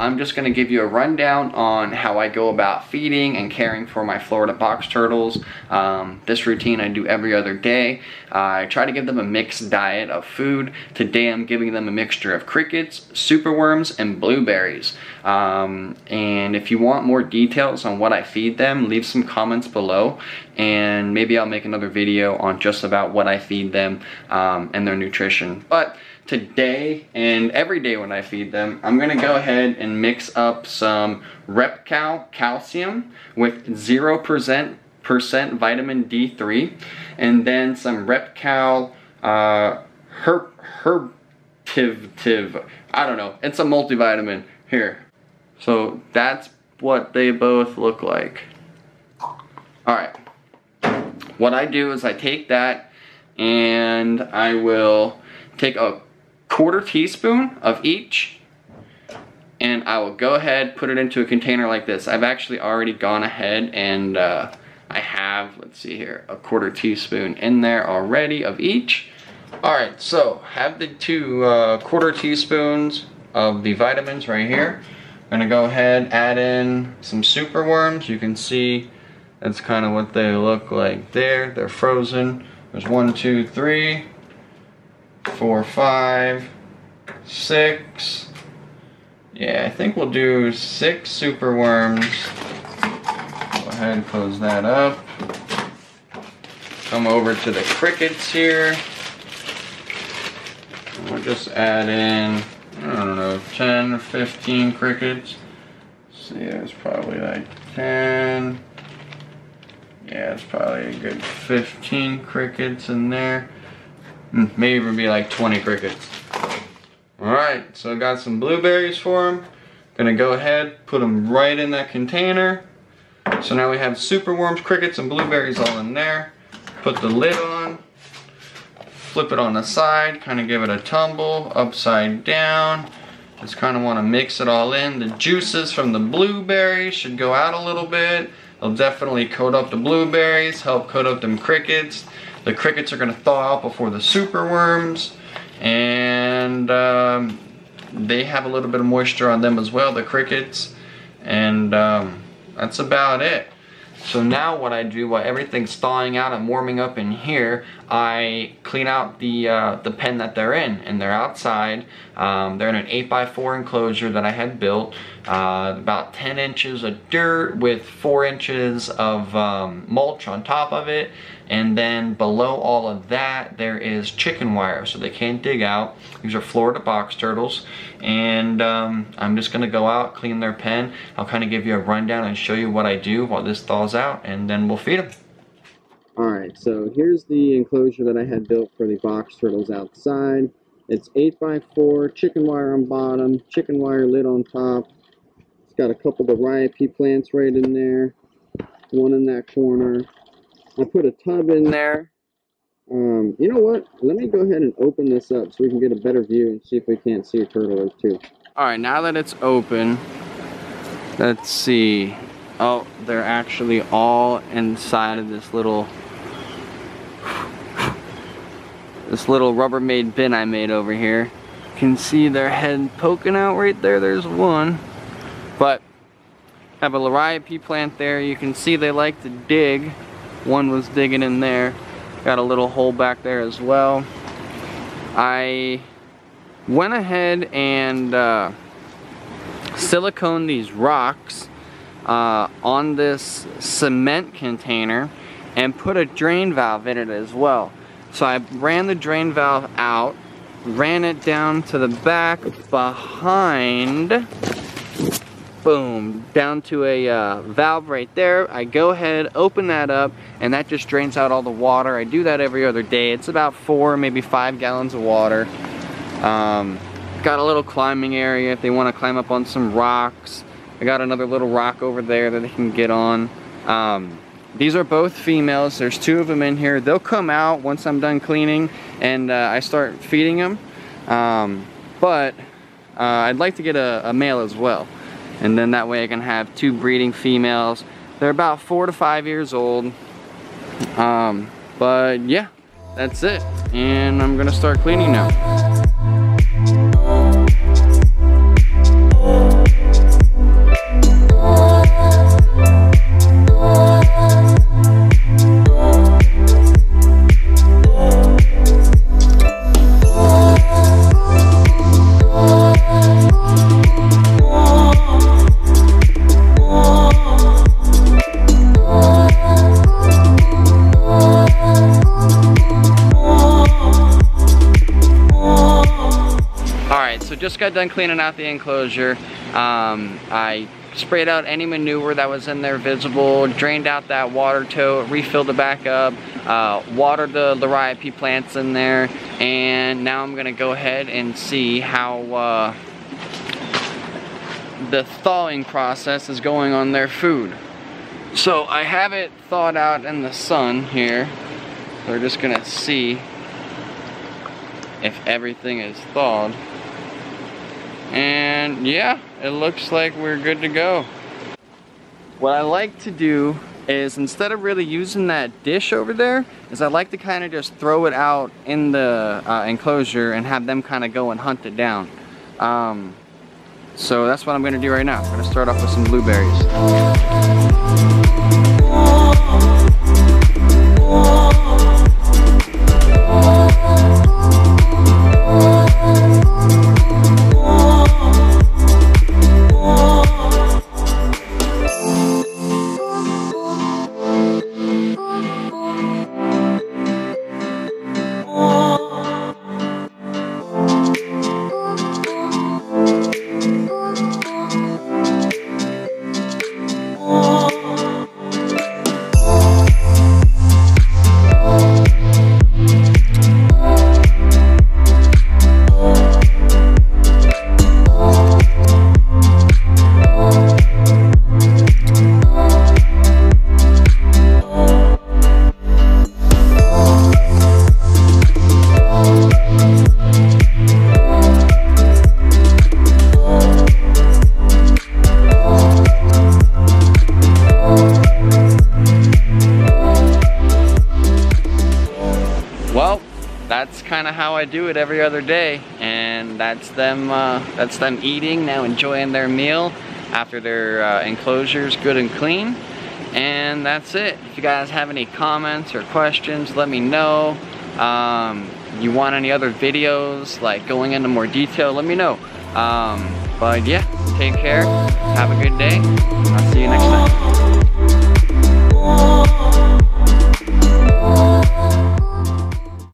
I'm just going to give you a rundown on how I go about feeding and caring for my Florida box turtles. This routine I do every other day. I try to give them a mixed diet of food. Today I'm giving them a mixture of crickets, superworms, and blueberries. And if you want more details on what I feed them, leave some comments below, and maybe I'll make another video on just about what I feed them and their nutrition. But today and every day when I feed them, I'm gonna go ahead and mix up some Repcal calcium with 0% vitamin D3, and then some Repcal Herbtiv. I don't know, it's a multivitamin here. So that's what they both look like. Alright, what I do is I take that and I will take a 1/4 teaspoon of each, and I will go ahead, put it into a container like this. I've actually already gone ahead and I have, let's see here, a 1/4 teaspoon in there already of each. Alright, so have the two 1/4 teaspoons of the vitamins right here. I'm gonna go ahead, add in some superworms. You can see that's kind of what they look like there. They're frozen. There's 1, 2, 3, 4, 5, 6. Yeah, I think we'll do 6 superworms. Go ahead and close that up. Come over to the crickets here. We'll just add in, I don't know, 10 or 15 crickets. Let's see, there's probably like 10. Yeah, it's probably a good 15 crickets in there. Maybe even be like 20 crickets. Alright, so I got some blueberries for them. Gonna go ahead, put them right in that container. So now we have superworms, crickets, and blueberries all in there. Put the lid on. Flip it on the side, kind of give it a tumble, upside down. Just kind of want to mix it all in. The juices from the blueberries should go out a little bit. It'll definitely coat up the blueberries, help coat up them crickets. The crickets are going to thaw out before the superworms, and they have a little bit of moisture on them as well, the crickets, and that's about it. So now what I do while everything's thawing out and warming up in here, I clean out the pen that they're in, and they're outside. They're in an 8x4 enclosure that I had built, about 10 inches of dirt with 4 inches of mulch on top of it, and then below all of that there is chicken wire so they can't dig out. These are Florida box turtles, and I'm just gonna go out, clean their pen. I'll kind of give you a rundown and show you what I do while this thaws out, and then we'll feed them. Alright, so here's the enclosure that I had built for the box turtles outside. It's 8x4, chicken wire on bottom, chicken wire lid on top. It's got a couple of rye pea plants right in there, one in that corner. I put a tub in there. You know what? Let me go ahead and open this up so we can get a better view and see if we can't see a turtle or two. Alright, now that it's open, let's see. Oh, they're actually all inside of this little Rubbermaid bin I made over here. You can see their head poking out right there. There's one. But I have a lariat plant there. You can see they like to dig. One was digging in there. Got a little hole back there as well. I went ahead and siliconed these rocks on this cement container and put a drain valve in it as well. So I ran the drain valve out, ran it down to the back behind, boom, down to a valve right there. I go ahead, open that up, and that just drains out all the water. I do that every other day. It's about 4, maybe 5 gallons of water. Got a little climbing area if they want to climb up on some rocks. I got another little rock over there that they can get on. These are both females. There's 2 of them in here. They'll come out once I'm done cleaning and I start feeding them. But I'd like to get a male as well. And then that way I can have 2 breeding females. They're about 4 to 5 years old. But yeah, that's it. And I'm gonna start cleaning now. just got done cleaning out the enclosure. I sprayed out any manure that was in there visible, drained out that water tote, refilled it back up, watered the liriope plants in there, and now I'm gonna go ahead and see how the thawing process is going on their food. So I have it thawed out in the sun here. We're just gonna see if everything is thawed. And yeah, it looks like we're good to go. What I like to do is, instead of really using that dish over there, is I like to kind of just throw it out in the enclosure and have them kind of go and hunt it down. So that's what I'm gonna do right now. I'm gonna start off with some blueberries. Well, that's kind of how I do it every other day, and that's them eating, now enjoying their meal after their enclosure's good and clean. And that's it. If you guys have any comments or questions, let me know. You want any other videos, like going into more detail, let me know. But yeah, take care, have a good day, I'll see you next time.